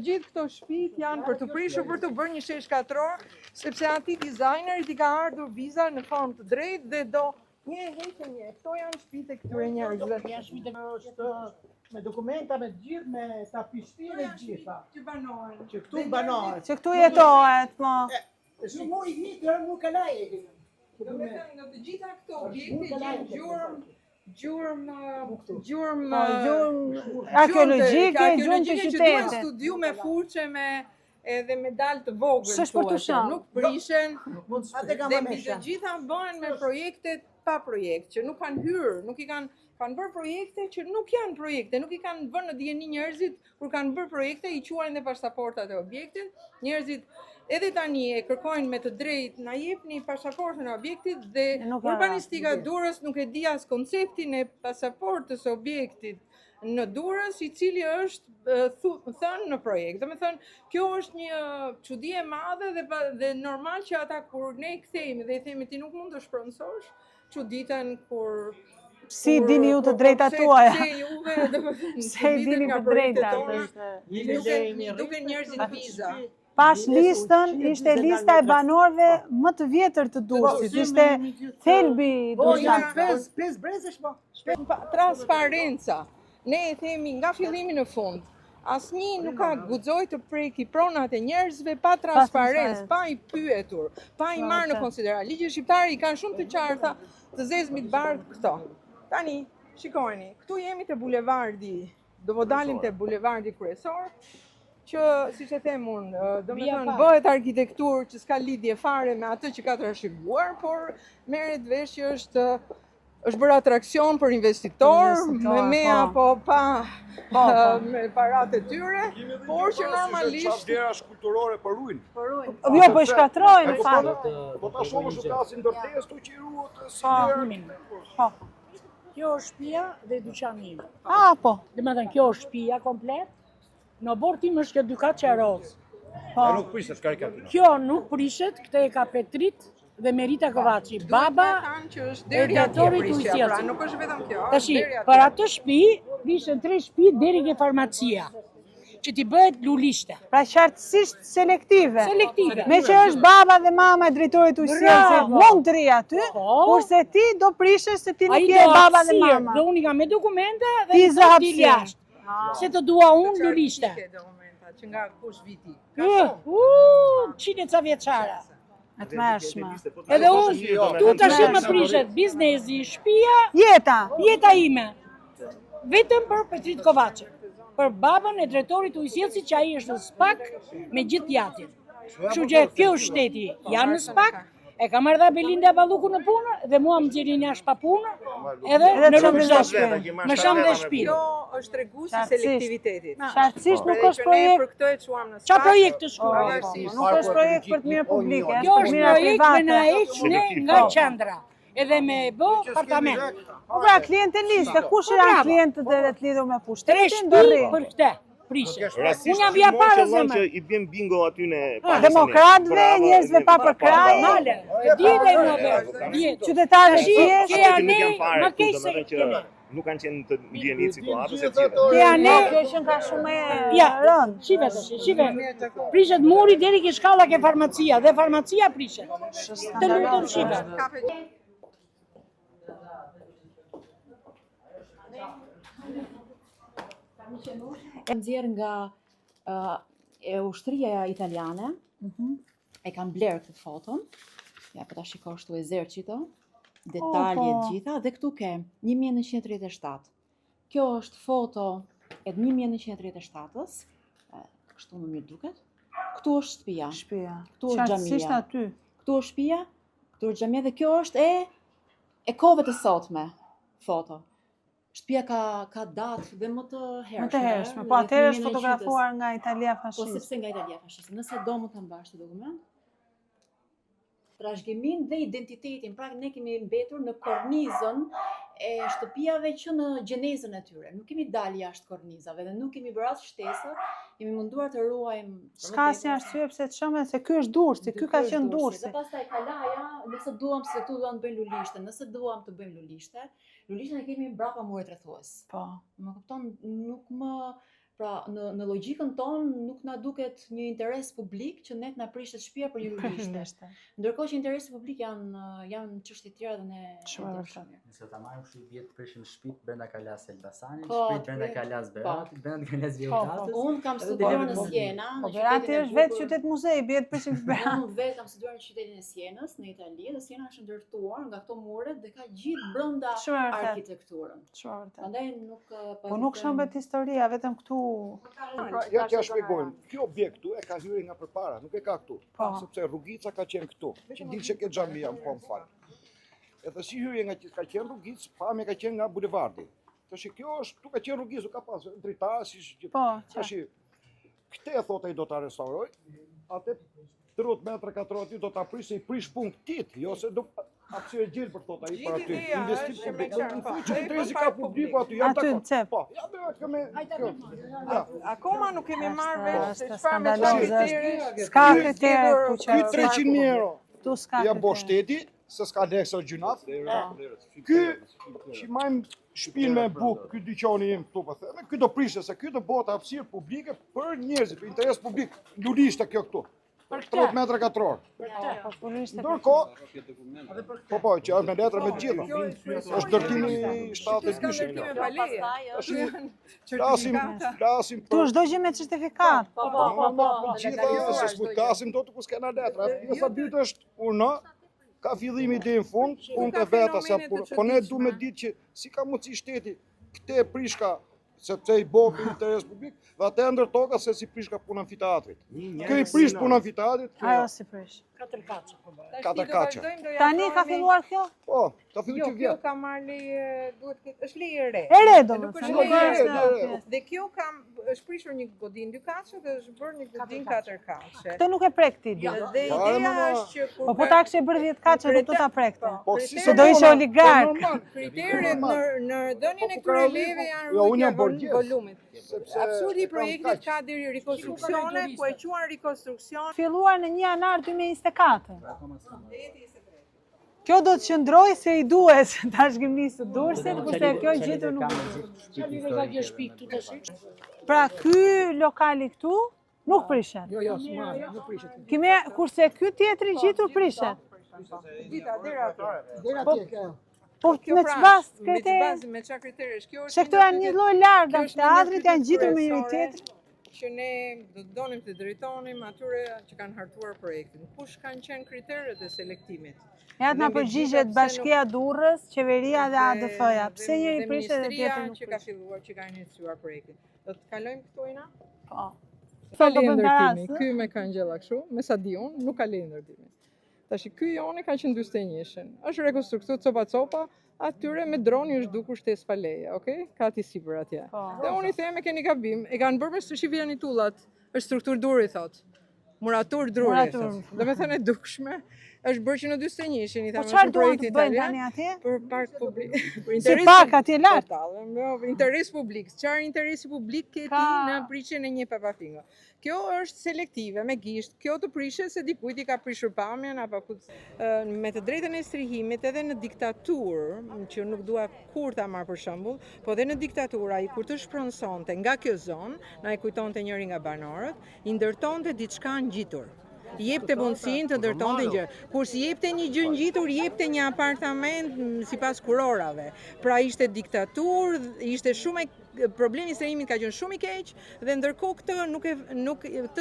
gjithë këto shtëpit janë për të prishur për të bërë një shesh katror, sepse ati dizajnerit i ka ardhur viza në formë të drejtë dhe do një heqje një. Këto janë shtëpitë e këtyre njerëzve. Janë shtëpitë është me dokumenta, me gjithë, me tapishti dhe gjitha. Që banohen. Që këtu banohen. Që këtu jetohet, mo. Shumë i hitër nuk e laje. Do me thënë, nga të gjitha këto objekte gjenë gjurmë arkeologjike, gjurmë të që duhen qytetit. studiu me furçe edhe me dalë të vogël. S'është për të shoh. Nuk prishen. Atë kam Dhe me mbi të gjitha bëhen me projekte pa projekt, që nuk kanë hyrë, nuk i kanë bërë projekte që nuk janë projekte, nuk i kanë vënë në dieni njerëzit kur kanë bërë projekte, i quajnë dhe pasaportat e objektit. Njerëzit edhe tani e kërkojnë me të drejtë, na jepni pasaportën e objektit dhe urbanistika e Durrës nuk e di as konceptin e pasaportës së objektit në Durrës, i cili është thënë në projekt. Do me thënë, kjo është një çudi e madhe dhe normal që ata kur ne i kthehemi dhe i themi ti nuk mund të shpronësosh çuditën kur Si dini ju të drejtat tuaja? Se i dini të drejtat? Duke njerëzit viza. Pash listën, ishte lista e banorëve më të vjetër të Durrësit, ishte thelbi i Durrësit. 5 brezesh po. Transparenca. Ne e themi nga fillimi në fund. Asnjë nuk ka guxoj të preki pronat e njerëzve pa transparencë, pa i pyetur, pa i marrë në konsiderat. Ligjet shqiptare i kanë shumë të qarta të zezmit bardh këto. Tani, shikojeni, këtu jemi te bulevardi, do po dalim te bulevardi kryesor, që, siç e them unë, domethënë bëhet arkitekturë që s'ka lidhje fare me atë që ka trashëguar, por merret vesh që është bërë atraksion për investitor, me apo pa me parat e tyre, por që normalisht vlerash kulturore për ruin. Jo, po i shkatrojnë në fakt. Po ta shohësh që kasin ndërtesë tu që i ruhet si Kjo është shtëpia dhe dyqani im. Po. Domethënë kjo është shtëpia komplet. Në bord tim është kjo dykat qeroz. Nuk prishet karikaturë. Kjo nuk prishet, këtë e ka Petrit dhe Merita Kovaçi, baba e drejtorit Ujësjelci. Pra nuk është vetëm kjo. Tashi, për atë shtëpi prishen 3 shtëpi deri ke farmacia, që ti bëhet lulishte. Pra qartësisht selektive. Selektive. Me që është baba dhe mama e drejtorit Ujësjelci, mund të rri aty, kurse ti do prishesh se ti nuk je baba dhe mama. Dhe unë kam me dokumente dhe nuk do t'il jashtë. Se të dua unë lulishte. Që nga kush viti. Qine ca vjeçare. E të mërshme. Edhe unë, tu tash më prishet biznesi, shtëpia, jeta ime. Vetëm për Petrit Kovaçi. Për babën e drejtorit Ujësjelci që ai është në SPAK me gjithë jatin. Kështu që kjo është shteti, janë në SPAK, e kam marrë dhe Belinda Balluku në punë dhe mua më nxjerrin jashtë pa punë, edhe në rrugë me sham dhe shtëpi. Kjo është treguesi i selektivitetit. Qartësisht nuk është projekt. Për këtë e çuam në Çfarë projekti shkruaj? Nuk është projekt për të mirë publike. Kjo është projekt me na heq ne nga qendra. Edhe me bë apartament. Po pra, klientelistë, kush janë klientët e të lidhur me pushtetin? 3 shtëpi për këtë. Prishe. Unë jam vija para zemër. Që i bjen bingo aty në demokratëve, njerëzve pa për kraj. Male, djeta i mua qytetarë thjesht. Kja ne, më keq se kene. Nuk kanë qenë të ndjeni situatës e tjera. Kja ne, Këshën ka shumë rënd. Shive, prishet muri deri ke shkalla ke farmacia, dhe farmacia prishet. Të lutëm shive. E nxjerr nga ushtria italiane, e kanë blerë këtë foton, ja po ta shikosh tu esercito, detalje të gjitha, dhe këtu ke 1937. Kjo është foto e 1937-ës, kështu më mirë duket. Këtu është shtëpia. Këtu është xhamia. Këtu është shtëpia, këtu është xhamia dhe kjo është e kohëve të sotme foto. Shtëpia ka datë dhe më të hershme. Po atëherë është fotografuar nga Italia fashiste. Po sepse nga Italia fashiste. Nëse do më të mbash të dokument, trashëgimin dhe identitetin. Pra ne kemi mbetur në kornizën e shtëpiave që në gjenezën e tyre. Nuk kemi dalë jashtë kornizave dhe nuk kemi bërë as shtesa, kemi munduar të ruajmë. S'ka asnjë arsye pse të shohim se ky është Durrësi, ky ka qenë Durrësi. Dhe pastaj kalaja, nëse duam se këtu duam të bëjmë lulishte, nëse duam të bëjmë lulishte, lulishten e kemi mbrapa murit rrethues. Po. Më kupton, nuk më Pra, në logjikën tonë nuk na duket një interes publik që ne na prishet shtëpia për një lishte. Ndërkohë që interesi publik janë çështje tjera dhe ne Nëse ta marrim kështu vjet të prishim shtëpitë brenda kalas Elbasanit, shtëpitë brenda kalas Beratit, brenda kalas Viotatës. Unë kam studiuar në Siena. Po Berati është vetë qytet muzej, bëhet prishim Berat. Unë vetë kam studiuar në qytetin e Sienës, në Itali, dhe Siena është ndërtuar nga këto muret dhe ka gjithë brenda arkitekturën. Prandaj Po nuk shëmbet historia, vetëm këtu. Ja t'ja shpjegojmë, kjo objekt këtu e ka hyrë nga përpara, nuk e ka këtu. Sepse rrugica ka qenë këtu, që dinë që ke xhamia, po më fal. Edhe si hyrje nga që ka qenë rrugicë, pamja ka qenë nga bulevardi. Tash kjo është, tu ka qenë rrugicë, ka pas dritarë, si gjithë. Po, tash këtë thotë ai do ta restauroj, atë 30 metra katror aty do ta prisë, i prish punë këtit, jo se do hapësirë gjithë për thotë ai para ty. Investim publik. Interesi ka publiku aty, jam dakord. Po, ja bëhet këme. Akoma nuk kemi marrë vesh se çfarë skandaloze. S'ka kritere këtu që 300.000 euro. Tu s'ka. Ja bo shteti, se s'ka lekso gjunat. Ky që majmë shtëpinë me bukë, ky dyqani im këtu po them. Ky do prishë se ky do bëhet hapësirë publike për njerëzit, për interes publik. Lulishte kjo këtu. 30 metra katror. Ndërkohë, po, që është me letra me gjitha. Është dërtimi 72. Flasim. Tu çdo gjë me certifikat. Gjitha, se s'flasim do të ku s'kena letra. Pjesa dytë është urna, ka fillimi deri në fund, punë e veta, po ne duhet me ditë që si ka mundësi shteti këtë prishka sepse i bo për interes publik, dhe atë e ndërtoka se si prish ka puna amfiteatrit. Kë i prish puna amfiteatrit? Ajo si prish. 4 kaça. 4 kaça. Tani ka filluar kjo? Po, ka filluar që Kjo vjet. ka marrë leje, është leje e re. E re do Nuk të është thënë. leje e re. Dhe kjo është prishur një godin 2 kaçe dhe është bërë një godin 4 kaçe. Këtë nuk e prek ti. Dhe ideja është që Po po ta kishe bërë 10 kaçe nuk do ta prekte. Po Se do ishe oligark. Kriteret në dhënien e këtyre lejeve janë rrugë volumit. Absurdi i projektit ka deri rikonstruksione, ku e quan rikonstruksion. Filluar në 1 janar 2024. Kjo do të qëndroj se i duhet Bashkëmisë së Durrësit, kurse kjo gjithë nuk do. Pra ky lokali këtu nuk prishet. Jo, nuk prishet. Kime, kurse ky tjetri gjitur prishet. Dita, dera ato. Dera atje. Po me çfarë kritere? Me çfarë kriteresh? Kjo është Se këto janë një lloj larg teatrit, janë gjitur me njëri tjetrin. Që ne do të donim të drejtonim atyre që kanë hartuar projektin. Kush kanë qenë kriteret e selektimit? Ja të na përgjigjet Bashkia Durrës, qeveria dhe ADF-ja. Pse njëri prishet dhe tjetri nuk që ka filluar, që ka iniciuar projektin. Do të kalojmë këtu ina? Po. Ka leje ndërtimi. Ky me kangjella kështu, me sa diun, nuk ka leje ndërtimi. Tash ky joni ka qenë 41-shën. Është rekonstruktuar copa atyre me droni është dukur shtesë pa leje, okay? Ka ti sipër atje. Dhe unë i them e keni gabim, e kanë bërë me shifirën i tullat. Është strukturë duri thot. Muratur druri. Domethënë e dukshme. Është bërë që në 41-shin i thamë në projektin italian për park publik. Si park atje lart. Interes publik. Çfarë interesi publik ke ti në prishjen e një papafingo? Kjo është selektive me gisht. Kjo të prishet se dikujt i ka prishur pamjen apo me të drejtën e strihimit edhe në diktaturë, që nuk dua kur ta marr për shembull, po edhe në diktaturë ai kur të shpronsonte nga kjo zonë, na e kujtonte njëri nga banorët, i ndërtonte diçka ngjitur. Jepte mundësinë të ndërtonte gjë. Kur si jepte një gjë ngjitur, jepte një apartament sipas kurorave. Pra ishte diktaturë, ishte shumë problemi i strehimit ka qenë shumë i keq dhe ndërkohë këtë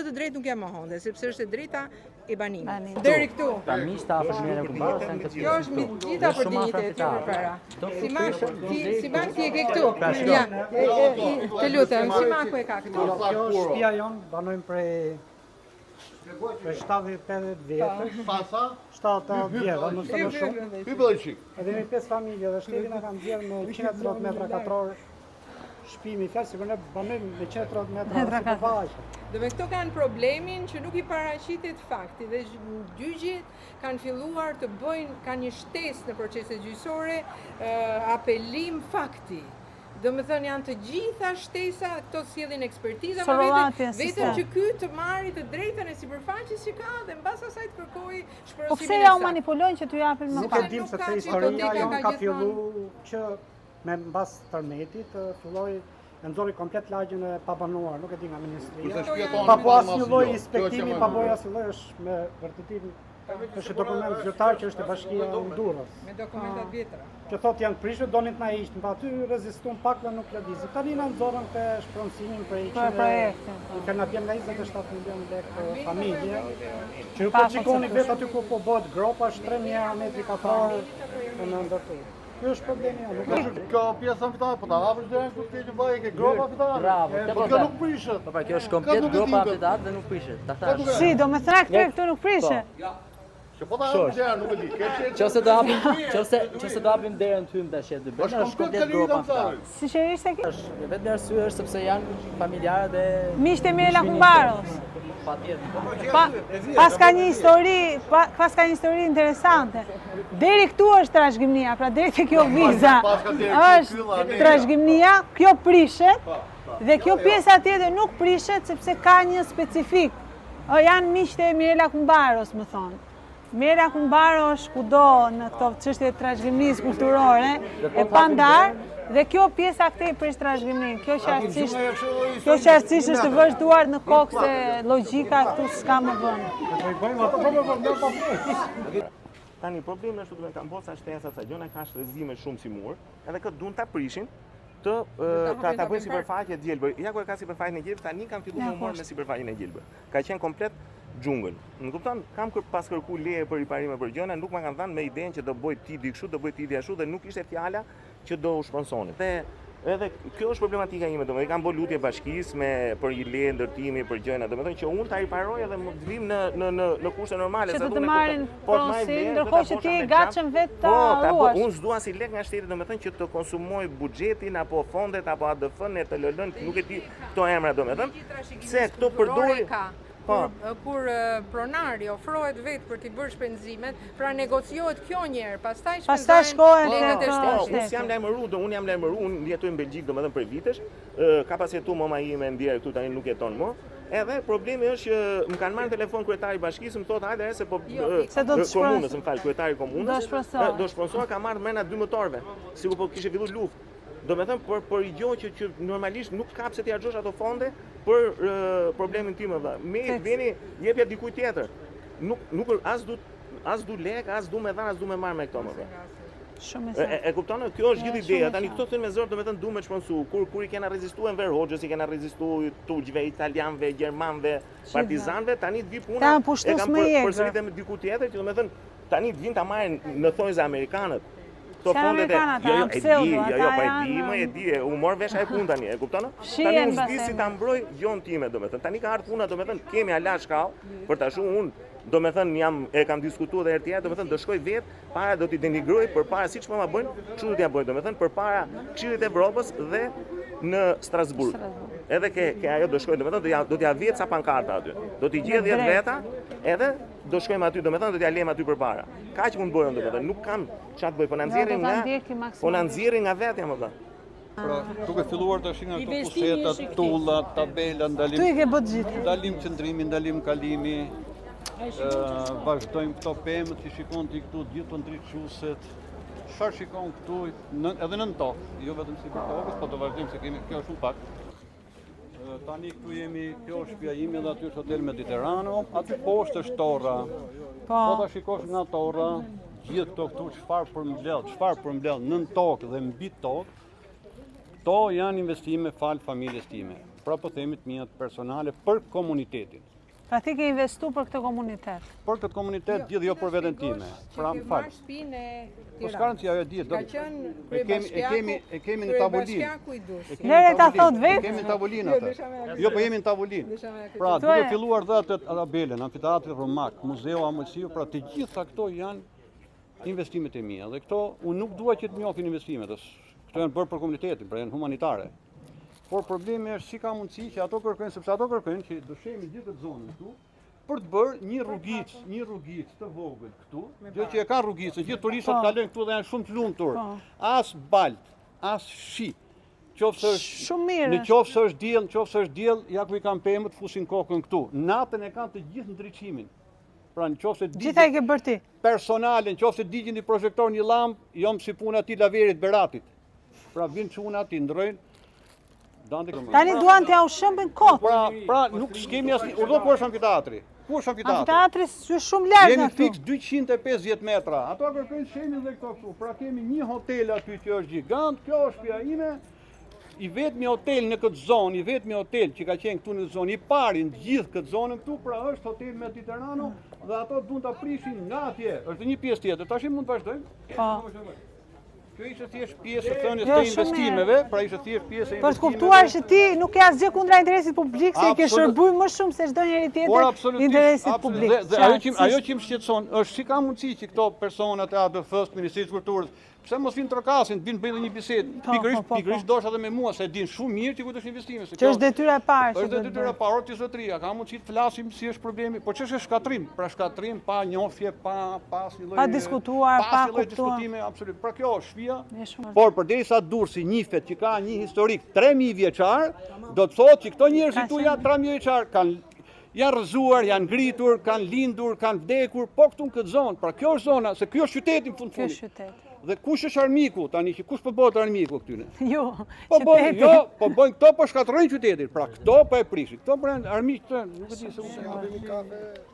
të drejtë nuk ja mohonte, sepse është e drejta e banimit. Deri këtu. Tani sta afërmira kumbaros janë të Kjo është mbi gjitha për dinjitetin përpara. Si ban ti e ke këtu? Ja. Të lutem, si maku e ka këtu? Kjo shtëpia jon banojmë prej 70-80 vjetë. Pasa? 70 vjetë, nuk të më shumë. Edhe me 5 familje dhe shteti na kanë nxjerrë me 130 metra katror shtëpi mi fjalë, sikur ne banojmë me 130 metra sipërfaqe. Dhe me këto kanë problemin që nuk i paraqitet fakti dhe gjyqjet kanë filluar të bëjnë, kanë një shtesë në proceset gjyqësore, apelim fakti. Do me thënë janë të gjitha shtesa, këto sjellin ekspertiza me vete, vetëm që ky të marrë të drejtën e sipërfaqes që ka dhe mbas asaj të kërkojë shpërosimin e saj. Po pse ja u manipulojnë që t'u japin më pak? Nuk e dim sepse historia jon ka filluar që me mbas tërmetit filloi e nxori komplet lagjën e pabanuar, nuk e di nga ministria. Kurse shtëpia tonë Pa po janë asnjë mos lloj jo. inspektimi, pa bojë asnjë lloj është me vërtetim është dokument zyrtar që është e bashkia e Durrës. Me dokumentat vjetra. Që thotë janë prishur, donin të na hiqnin, pa aty rezistun pak dhe nuk lëvizin. Tani na nxorën te shpronësimin për Për projektin. Që na bën nga 27 milion lekë për familje. Që ju po shikoni vetë aty ku po bëhet gropa, është 3000 metri katror në ndërtuar. Ky është problemi, nuk është Kjo pjesa fitare, po ta hapësh derën ku ti që bëj ke gropa fitare. Bravo, te Po po kjo ta. nuk prishet. Po pra, kjo është komplet grupa amfitat dhe nuk prishet. Ta thash. Si, do me thëna këtu nuk prishe. Që po ta hapësh derën nuk e di. Qose do hapim derën tymë tash e dy bëna, është komplet grupa amfitat. Si që ishte kjo? Vetëm arsye është sepse janë familjarë dhe Miqtë e Mirela Kumbaros. patjetër. Pas ka një histori interesante. Deri këtu është trashëgimnia, pra deri te kjo viza. Është trashëgimnia, kjo prishet. Dhe kjo pjesa tjetër nuk prishet sepse ka një specifik. Janë miqtë e Mirela Kumbaros, më thonë. Mirela Kumbaro është kudo në këto çështje të trashëgimisë kulturore, e pandar, dhe kjo pjesa këtej prish trashëgimin. Kjo qartësisht është të vazhduar në kokë se logjika këtu s'ka më vënë. Tani problemi është duhet kanë bosa shtesa sa gjëna ka shtrezime shumë si mur, edhe këtë duan ta prishin të ta bëjnë sipërfaqe të gjelbër. Ja ku e ka sipërfaqen e gjelbër, tani kanë filluar më morë me sipërfaqen e gjelbër. Ka qenë komplet xhungël. Më kupton? Kam pas kërku leje për riparime për gjëna, nuk më kanë dhënë me idenë që do bëj ti di kështu, do bëj ti di ashtu dhe nuk ishte fjala që do u shponsoni. Dhe edhe kjo është problematika ime, domethënë kam bërë lutje bashkisë për një leje ndërtimi për gjëna, domethënë që unë ta riparoj edhe më të vim në kushte normale, Që të marrin pronësi, ndërkohë që ti e gatshëm vetë ta ruash. Unë s'dua si lek nga shteti, domethënë që të konsumoj buxhetin apo fondet apo ADF-n, TLL-n, nuk e di këto emra domethënë. Pse këto përdori kur pronari ofrohet vetë për t'i bërë shpenzimet, pra negociohet kjo njerë, pastaj shkohen legët e shtetit. Unë jam lajmëruar, unë jetoj në Belgjik domethënë për vitesh, ka pas jetu mama ime ndjerë këtu tani nuk jeton më. Edhe problemi është që më kanë marrë telefon kryetari i bashkisë, më thotë hajde se po komunës, më fal, kryetari i komunës do shpronsohet, ka marrë mrena 2 motorëve, sikur po kishte filluar luftë. Do me thëmë për i gjohë që normalisht nuk kap se t'i argjosh ato fonde për problemin tim edhe. Me veni jepja dikuj tjetër. Nuk as du lek, as du me dhanë, as du me marrë me këto më dhe. E kuptonë, kjo është gjithë ideja. Tani këto thënë me zërë, do me thënë du me shponsu. Kur i kena rezistu Enver Hoxhës, i kena rezistu turqve, italianve, gjermanve, partizanve, tani t'vi puna e kam përsëritë me diku tjetër, që do me thënë tani t'vin t'a marrë në thonjë za Amerikanët. Këto fondet e di, u mor vesh ai punë tani, e kupton? Tani unë s'di si ta mbroj gjon time, domethënë. Tani ka ardhur puna, domethënë, kemi ala shkallë për ta shumë unë, domethënë e kam diskutuar edhe herë tjetër, domethënë do shkoj vet, para do t'i denigroj përpara siç po ma bëjnë, kështu do t'ja bëj, domethënë përpara Këshillit të Evropës dhe në Strasburg. Edhe ke ajo do shkoj, domethënë do t'ja vjet sa pankarta aty. Do t'i gjej 10 veta, edhe do shkojmë aty, domethënë do t'ja lejmë aty përpara. Kaq mund bëjmë domethënë, nuk kam çfarë të bëj, po na nxjerrin nga vetja më dha. Pra, duke filluar tash nga këto pusheta, tulla, tabela, ndalim. Tu i ke bë gjithë. Ndalim qëndrimi, ndalim kalimi. Vazhdojmë këto pemët që shikon ti këtu gjithë të ndriçueset. Çfarë shikon këtu edhe nën tokë, jo vetëm si për tokës, po të vazhdojmë se kemi kjo shumë pak. Tani këtu jemi, kjo është shtëpia ime dhe aty është Hotel Mediterrano, aty poshtë është torra. Po ta shikosh nga torra, gjithë këtu çfarë përmbledh nën tokë dhe mbi tokë. Këto janë investime fal familjes time. Pra po themi të mia personale për komunitetin. Pra ti ke investu për këtë komunitet? Për këtë komunitet, gjithë jo për veten time. Pra më fal. Po s'ka rëndësi, ajo e di. E kemi në tavolinë. Lere ta thot vetë. Kemi në tavolinë atë. Jo, po jemi në tavolinë. Pra, duke filluar dhe atë tabelën, amfiteatri Romak, Muzeu Amësiu, pra të gjitha këto janë investimet e mia. Dhe këto unë nuk dua që të njohin investimet. Këto janë bërë për komunitetin, pra janë humanitare. Por problemi është si ka mundësi që ato kërkojnë, sepse ato kërkojnë që do shemi gjithë të zonën këtu, për të bërë një rrugicë të vogël këtu, gjë që e ka rrugicën, gjithë turistët kalojnë këtu dhe janë shumë të lumtur. As balt, as shi. Në qoftë është diell, ja ku i kanë pemët fusin kokën këtu. Natën e kanë të gjithë ndriçimin. Pra në qoftë se gjitha i ke bërë ti. Personale, në qoftë se digjen një projektor, një llampë, jom si puna ti Laverit Beratit. Pra vinë çuna ti ndrojnë. Tani duan t'ja u shëmbin kot. Pra nuk s'kemi asnjë. Urdo ku është amfiteatri? Ku është amfiteatri? Amfiteatri është shumë larg Jemi nga këtu. fiks 250 metra. Ato kërkojnë shemin dhe këto këtu. Pra kemi një hotel aty që është gjigant. Kjo është shtëpia ime. I vetmi hotel në këtë zonë, i vetmi hotel që ka qenë këtu në zonë, i pari në gjithë këtë zonën këtu, pra është Hotel Mediterrano dhe ato duan ta prishin nga atje. Është një pjesë tjetër. Tash mund të vazhdojmë? Po. Kjo ishte thjesht pjesë e thënies të investimeve, pra ishte thjesht pjesë e investimeve. Për të kuptuar që ti nuk ke asgjë kundra interesit publik, se i ke shërbuar më shumë se çdo njeri tjetër interesit publik. Dhe ajo që më shqetëson është si ka mundësi që këto personat e ADF-s, Ministrisë të Kulturës, pse mos vinë trokasin, vinë bëjnë një bisedë, pikërisht doshta edhe me mua, se din shumë mirë që ku është investime. Që është detyra e parë. Është detyra e parë të zotëria, ka mundësi të flasim si është problemi, por ç'është shkatrim, pra shkatrim pa njohje, pa asnjë lloj pa diskutuar, pa kuptuar. Diskutime absolut. Pra kjo është shtëpia. Por përderisa Durrësi njihet që ka një historik 3000 vjeçar, do të thotë që këto njerëz këtu janë 3000 vjeçar, janë rrëzuar, janë ngritur, kanë lindur, kanë vdekur, po këtu në këtë zonë. Pra kjo është zona, se kjo është qyteti në fund fundit. Kjo është qytet. Dhe kush është armiku tani, që kush po bëhet armiku këtyre? Jo, qyteti. Jo, po bëjnë këto po shkatërrojnë qytetin. Pra këto po e prishin. Këto bëjnë armiq, nuk e di se